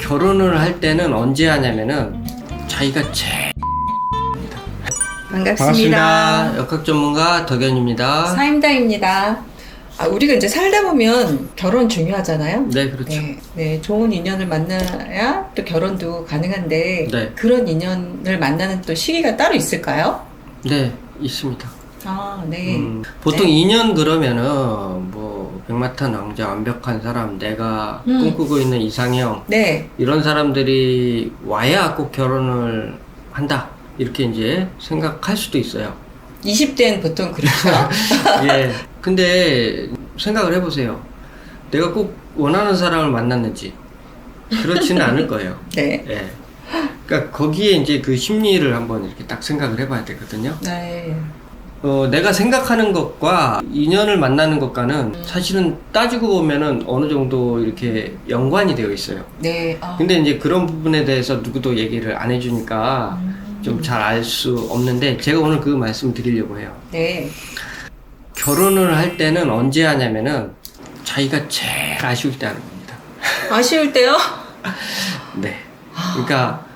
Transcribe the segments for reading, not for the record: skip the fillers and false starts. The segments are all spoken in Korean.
결혼을 할 때는 언제 하냐면은 자기가 제일 반갑습니다. 역학 전문가 덕현입니다. 사임당입니다. 우리가 이제 살다 보면 결혼 중요하잖아요. 네, 그렇죠. 네, 좋은 인연을 만나야 또 결혼도 가능한데 네. 그런 인연을 만나는 또 시기가 따로 있을까요? 네, 있습니다. 네. 보통 네. 2년 그러면은 뭐 백마탄 왕자 완벽한 사람, 내가 꿈꾸고 있는 이상형 네. 이런 사람들이 와야 꼭 결혼을 한다 이렇게 이제 생각할 수도 있어요. 20대는 보통 그렇죠. 예. 근데 생각을 해보세요. 내가 꼭 원하는 사람을 만났는지 그렇지는 않을 거예요. 네. 예. 그러니까 거기에 이제 그 심리를 한번 이렇게 딱 생각을 해봐야 되거든요. 네. 내가 생각하는 것과 인연을 만나는 것과는 사실은 따지고 보면은 어느 정도 이렇게 연관이 되어 있어요. 네. 근데 이제 그런 부분에 대해서 누구도 얘기를 안 해주니까 좀 잘 알 수 없는데 제가 오늘 그 말씀 드리려고 해요. 네. 결혼을 할 때는 언제 하냐면은 자기가 제일 아쉬울 때 하는 겁니다. 아쉬울 때요? 네. 그러니까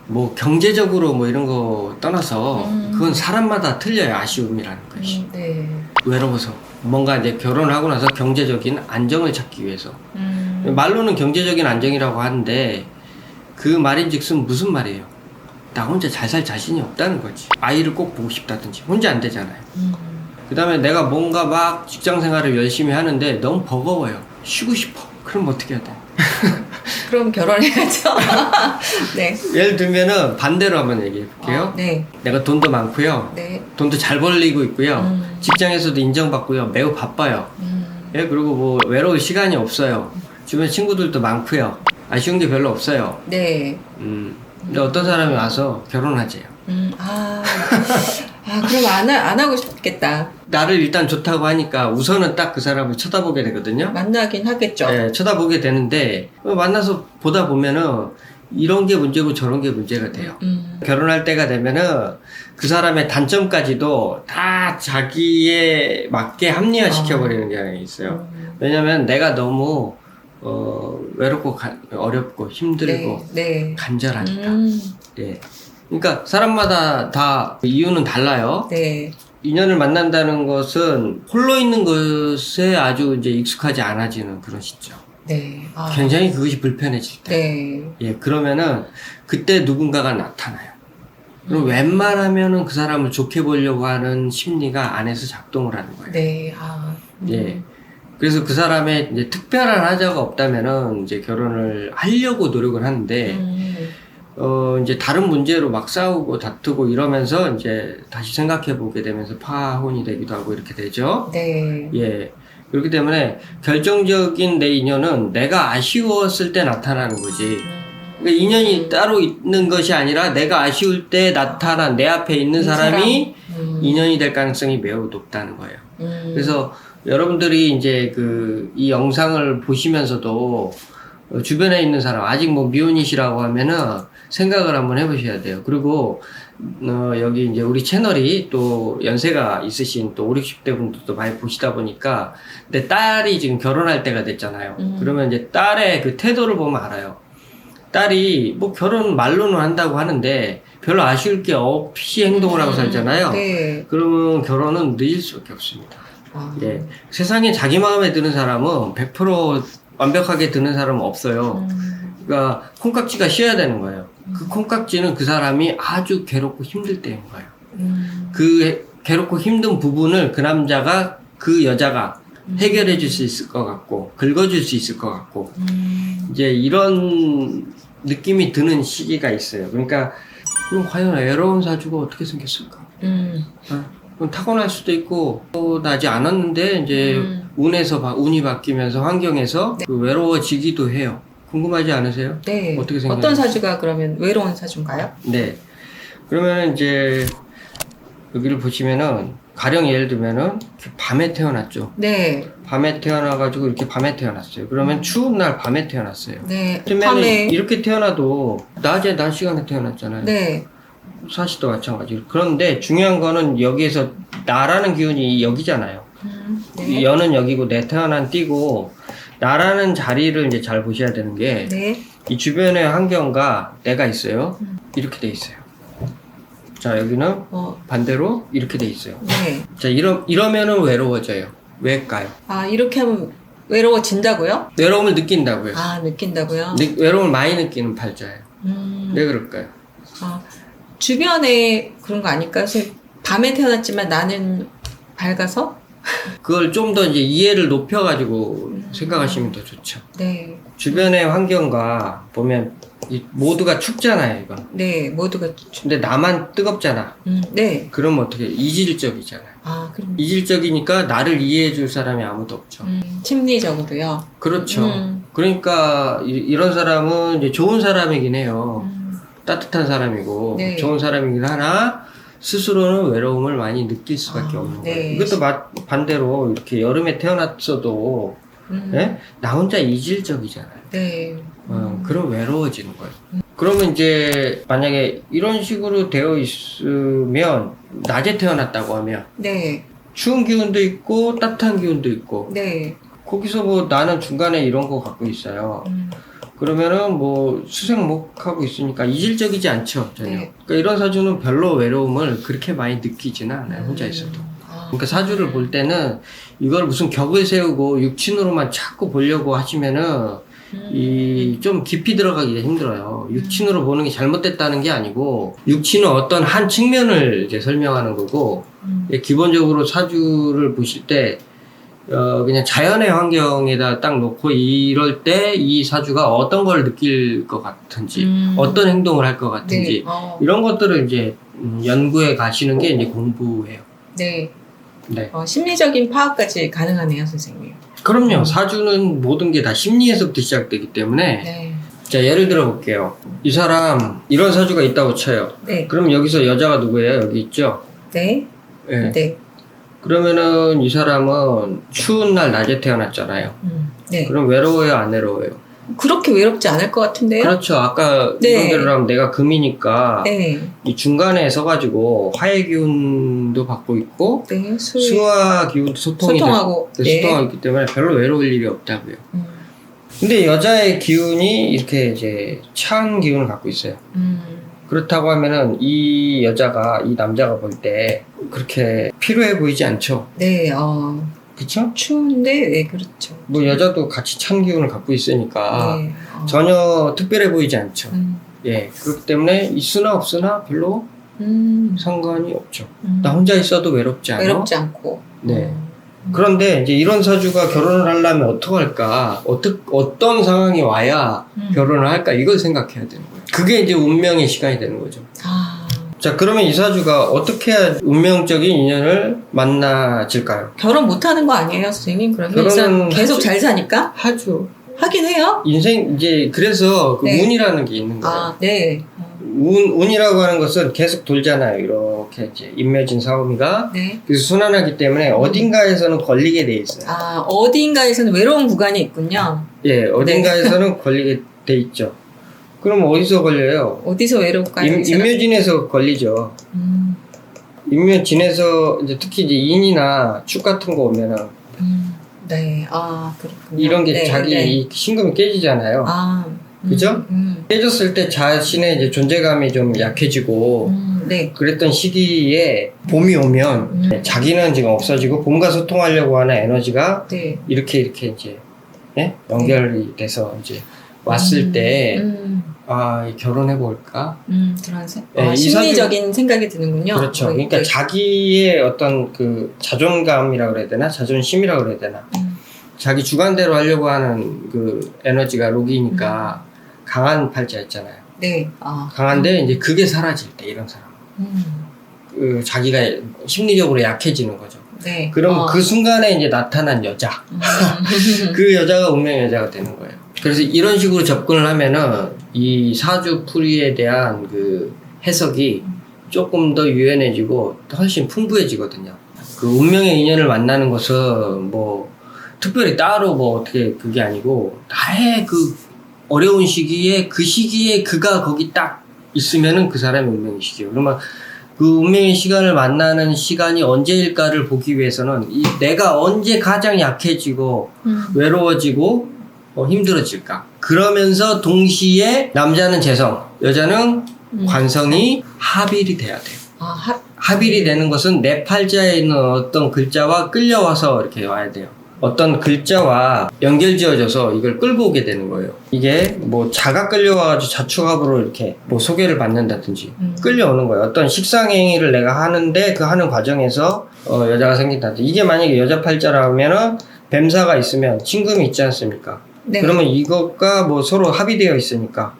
뭐 경제적으로 뭐 이런 거 떠나서 그건 사람마다 틀려요. 아쉬움이라는 것이. 네. 외로워서 뭔가 이제 결혼을 하고 나서 경제적인 안정을 찾기 위해서. 말로는 경제적인 안정이라고 하는데 그 말인즉슨 무슨 말이에요? 나 혼자 잘 살 자신이 없다는 거지. 아이를 꼭 보고 싶다든지 혼자 안 되잖아요. 그 다음에 내가 뭔가 막 직장 생활을 열심히 하는데 너무 버거워요. 쉬고 싶어. 그럼 어떻게 해야 돼? 그럼 결혼해야죠. 네. 예를 들면은 반대로 한번 얘기해 볼게요. 네. 내가 돈도 많고요. 네. 돈도 잘 벌리고 있고요. 직장에서도 인정받고요. 매우 바빠요. 예, 그리고 뭐 외로울 시간이 없어요. 주변 친구들도 많고요. 아쉬운 게 별로 없어요. 네. 근데 어떤 사람이 와서 결혼하재요. 그럼 안 하고 싶겠다. 나를 일단 좋다고 하니까 우선은 딱 그 사람을 쳐다보게 되거든요. 만나긴 하겠죠. 네, 쳐다보게 되는데 만나서 보다 보면은 이런 게 문제고 저런 게 문제가 돼요. 결혼할 때가 되면은 그 사람의 단점까지도 다 자기에 맞게 합리화시켜버리는 경향이 있어요. 왜냐면 내가 너무 외롭고 어렵고 힘들고 네. 간절하니까. 예. 그러니까 사람마다 다 이유는 달라요. 네. 인연을 만난다는 것은 홀로 있는 것에 아주 이제 익숙하지 않아지는 그런 시점. 네. 굉장히 그것이 불편해질 때. 네. 예, 그러면은 그때 누군가가 나타나요. 그럼 웬만하면은 그 사람을 좋게 보려고 하는 심리가 안에서 작동을 하는 거예요. 네. 예. 그래서 그 사람의 이제 특별한 하자가 없다면은 이제 결혼을 하려고 노력을 하는데, 이제 다른 문제로 막 싸우고 다투고 이러면서 이제 다시 생각해 보게 되면서 파혼이 되기도 하고 이렇게 되죠. 네. 예. 그렇기 때문에 결정적인 내 인연은 내가 아쉬웠을 때 나타나는 거지. 그러니까 인연이 따로 있는 것이 아니라 내가 아쉬울 때 나타난 내 앞에 있는 사람이 인연이 될 가능성이 매우 높다는 거예요. 그래서 여러분들이 이제 이 영상을 보시면서도 주변에 있는 사람, 아직 뭐 미혼이시라고 하면은 생각을 한번 해보셔야 돼요. 그리고, 여기 이제 우리 채널이 또 연세가 있으신 또 5, 60대 분들도 많이 보시다 보니까 내 딸이 지금 결혼할 때가 됐잖아요. 그러면 이제 딸의 그 태도를 보면 알아요. 딸이 뭐 결혼 말로는 한다고 하는데 별로 아쉬울 게 없이 행동을 하고 살잖아요. 네. 그러면 결혼은 늦을 수밖에 없습니다. 예. 세상에 자기 마음에 드는 사람은 100% 완벽하게 드는 사람은 없어요. 그러니까 콩깍지가 쉬어야 되는 거예요. 그 콩깍지는 그 사람이 아주 괴롭고 힘들 때인 거예요. 그 괴롭고 힘든 부분을 그 남자가, 그 여자가 해결해 줄 수 있을 것 같고, 긁어줄 수 있을 것 같고, 이제 이런 느낌이 드는 시기가 있어요. 그러니까, 그럼 과연 외로운 사주가 어떻게 생겼을까? 그럼 타고날 수도 있고, 나지 않았는데, 이제 운이 바뀌면서 환경에서 그 외로워지기도 해요. 궁금하지 않으세요? 네. 어떻게 생각해요? 어떤 사주가 그러면 외로운 사주인가요? 네. 그러면 이제 여기를 보시면은 가령 예를 들면은 밤에 태어났죠. 네. 밤에 태어나가지고 이렇게 밤에 태어났어요. 그러면 추운 날 밤에 태어났어요. 네. 그러면 밤에. 이렇게 태어나도 낮에 낮 시간에 태어났잖아요. 네. 사실도 마찬가지로. 그런데 중요한 거는 여기에서 나라는 기운이 여기잖아요. 네. 여는 여기고 내 태어난 띠고 나라는 자리를 이제 잘 보셔야 되는 게, 네. 이 주변의 환경과 내가 있어요. 이렇게 돼 있어요. 자, 여기는 반대로 이렇게 돼 있어요. 네. 자, 이러면은 외로워져요. 왜일까요? 아, 이렇게 하면 외로워진다고요? 외로움을 느낀다고요. 아, 느낀다고요? 외로움을 많이 느끼는 팔자예요. 왜 그럴까요? 아, 주변에 그런 거 아닐까요? 그래서 밤에 태어났지만 나는 밝아서? 그걸 좀 더 이제 이해를 높여가지고 생각하시면 더 좋죠. 네. 주변의 환경과 보면 모두가 춥잖아요, 이건. 네, 모두가. 근데 나만 뜨겁잖아. 네. 그러면 어떻게 이질적이잖아요. 아, 그럼. 이질적이니까 나를 이해해 줄 사람이 아무도 없죠. 심리적으로요. 그렇죠. 그러니까 이런 사람은 이제 좋은 사람이긴 해요. 따뜻한 사람이고 네. 좋은 사람이긴 하나 스스로는 외로움을 많이 느낄 수밖에 없는 네. 거예요. 이것도 반대로 이렇게 여름에 태어났어도 예? 나 혼자 이질적이잖아요. 네. 그럼 외로워지는 거예요. 그러면 이제 만약에 이런 식으로 되어 있으면 낮에 태어났다고 하면 네. 추운 기운도 있고 따뜻한 기운도 있고 네. 거기서 뭐 나는 중간에 이런 거 갖고 있어요. 그러면은 뭐 수생목하고 있으니까 이질적이지 않죠, 전혀. 네. 그러니까 이런 사주는 별로 외로움을 그렇게 많이 느끼지는 않아요, 혼자 있어도. 그러니까 사주를 볼 때는 이걸 무슨 격을 세우고 육친으로만 자꾸 보려고 하시면은 이 좀 깊이 들어가기가 힘들어요. 육친으로 보는 게 잘못됐다는 게 아니고 육친은 어떤 한 측면을 이제 설명하는 거고 기본적으로 사주를 보실 때 그냥 자연의 환경에다 딱 놓고 이럴 때 이 사주가 어떤 걸 느낄 것 같은지, 어떤 행동을 할 것 같은지, 네. 이런 것들을 이제 연구해 가시는 게 이제 공부예요. 네. 네. 심리적인 파악까지 가능하네요, 선생님. 그럼요. 사주는 모든 게 다 심리에서부터 시작되기 때문에. 네. 자, 예를 들어 볼게요. 이 사람, 이런 사주가 있다고 쳐요. 네. 그럼 여기서 여자가 누구예요? 여기 있죠? 네. 네. 네. 그러면은 이 사람은 추운 날 낮에 태어났잖아요. 네. 그럼 외로워요? 안 외로워요? 그렇게 외롭지 않을 것 같은데요? 그렇죠. 아까 네. 이런 대로 하면 내가 금이니까 네. 이 중간에 서가지고 화의 기운도 받고 있고 네. 수화 기운도 소통하고. 소통하고 있기 때문에 별로 외로울 일이 없다고요. 음. 근데 여자의 기운이 이렇게 이제 차은 기운을 갖고 있어요. 그렇다고 하면은 이 여자가 이 남자가 볼 때 그렇게 필요해 보이지 않죠. 네. 그쵸? 추운데, 네, 그렇죠. 뭐 여자도 같이 찬 기운을 갖고 있으니까 네. 전혀 특별해 보이지 않죠. 음. 예, 그렇기 때문에 있으나 없으나 별로 상관이 없죠. 음. 나 혼자 있어도 외롭지 않아? 외롭지 않고. 네. 그런데 이제 이런 사주가 결혼을 하려면 어떡할까? 어떤 상황이 와야 결혼을 할까? 이걸 생각해야 되는 거예요. 그게 이제 운명의 시간이 되는 거죠. 자, 그러면 이 사주가 어떻게 해야 운명적인 인연을 만나질까요? 결혼 못 하는 거 아니에요, 선생님? 그러면 이 결혼은 사람 계속 하죠. 잘 사니까? 하죠. 하긴 해요? 인생, 이제, 그래서 그 네. 운이라는 게 있는 거예요. 아, 네. 운이라고 하는 것은 계속 돌잖아요. 이렇게 이제 임묘진 사오미가. 네. 그래서 순환하기 때문에 어딘가에서는 걸리게 돼 있어요. 아, 어디인가에서는 외로운 구간이 있군요. 예, 어딘가에서는 걸리게 돼 있죠. 그럼 어디서 걸려요? 어디서 외로울까요? 임묘진에서 걸리죠. 임묘진에서 이제 특히 이제 인이나 축 같은 거 오면은 네, 아, 그렇군요. 이런 게 네, 자기 네. 이 신금이 깨지잖아요. 아, 그죠? 깨졌을 때 자신의 이제 존재감이 좀 약해지고 네. 그랬던 시기에 봄이 오면 자기는 지금 없어지고 봄과 소통하려고 하는 에너지가 네. 이렇게 이제 예? 연결이 돼서 이제 왔을 때 결혼해 볼까? 그런 네, 심리적인 생각이 드는군요. 그렇죠. 그러니까 네. 자기의 어떤 그 자존감이라 그래야 되나? 자존심이라 그래야 되나? 자기 주관대로 하려고 하는 그 에너지가 록이니까 강한 팔자였잖아요. 네. 강한데 이제 그게 사라질 때 이런 사람. 그 자기가 심리적으로 약해지는 거죠. 네. 그럼 그 순간에 이제 나타난 여자. 그 여자가 운명의 여자가 되는 거예요. 그래서 이런 식으로 접근을 하면은 이 사주 풀이에 대한 그 해석이 조금 더 유연해지고 훨씬 풍부해지거든요. 그 운명의 인연을 만나는 것은 뭐 특별히 따로 뭐 어떻게 그게 아니고 나의 그 어려운 시기에 그 시기에 그가 거기 딱 있으면은 그 사람의 운명이시죠. 그러면 그 운명의 시간을 만나는 시간이 언제일까를 보기 위해서는 내가 언제 가장 약해지고 외로워지고 힘들어질까. 그러면서 동시에 남자는 재성, 여자는 관성이 합일이 돼야 돼요. 합일이 되는 것은 내 팔자에 있는 어떤 글자와 끌려와서 이렇게 와야 돼요. 어떤 글자와 연결지어져서 이걸 끌고 오게 되는 거예요. 이게 뭐 자가 끌려와가지고 자축합으로 이렇게 뭐 소개를 받는다든지 끌려오는 거예요. 어떤 식상행위를 내가 하는데 그 하는 과정에서 여자가 생긴다든지. 이게 만약에 여자 팔자라면은 뱀사가 있으면 친금이 있지 않습니까? 네. 그러면 이것과 뭐 서로 합의되어 있으니까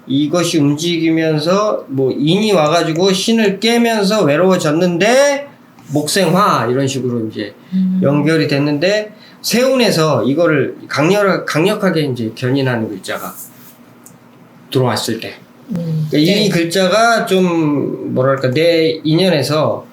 이것이 움직이면서 뭐 인이 와가지고 신을 깨면서 외로워졌는데 목생화 이런 식으로 이제 연결이 됐는데 세운에서 이거를 강력하게 이제 견인하는 글자가 들어왔을 때 그러니까 이 글자가 좀 뭐랄까 내 인연에서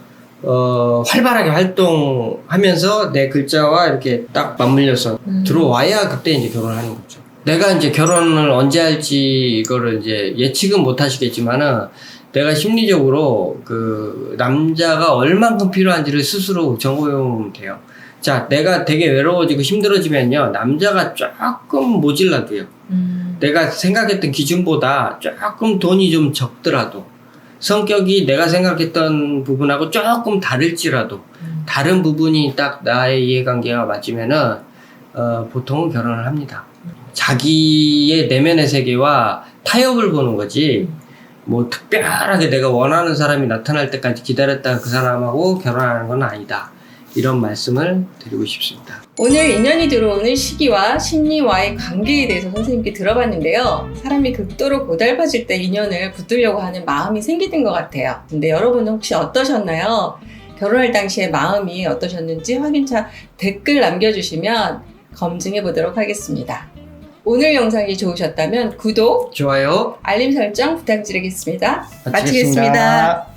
활발하게 활동하면서 내 글자와 이렇게 딱 맞물려서 들어와야 그때 이제 결혼하는 거죠. 내가 이제 결혼을 언제 할지 이거를 이제 예측은 못 하시겠지만은 내가 심리적으로 그 남자가 얼만큼 필요한지를 스스로 정해보면 돼요. 자, 내가 되게 외로워지고 힘들어지면요, 남자가 조금 모질라도요. 내가 생각했던 기준보다 조금 돈이 좀 적더라도, 성격이 내가 생각했던 부분하고 조금 다를지라도, 다른 부분이 딱 나의 이해관계가 맞으면은, 보통은 결혼을 합니다. 자기의 내면의 세계와 타협을 보는 거지, 뭐 특별하게 내가 원하는 사람이 나타날 때까지 기다렸다가 그 사람하고 결혼하는 건 아니다. 이런 말씀을 드리고 싶습니다. 오늘 인연이 들어오는 시기와 심리와의 관계에 대해서 선생님께 들어봤는데요. 사람이 극도로 고달파질 때 인연을 붙들려고 하는 마음이 생기는 것 같아요. 근데 여러분은 혹시 어떠셨나요? 결혼할 당시의 마음이 어떠셨는지 확인차 댓글 남겨주시면 검증해 보도록 하겠습니다. 오늘 영상이 좋으셨다면 구독, 좋아요. 알림 설정 부탁드리겠습니다. 마치겠습니다.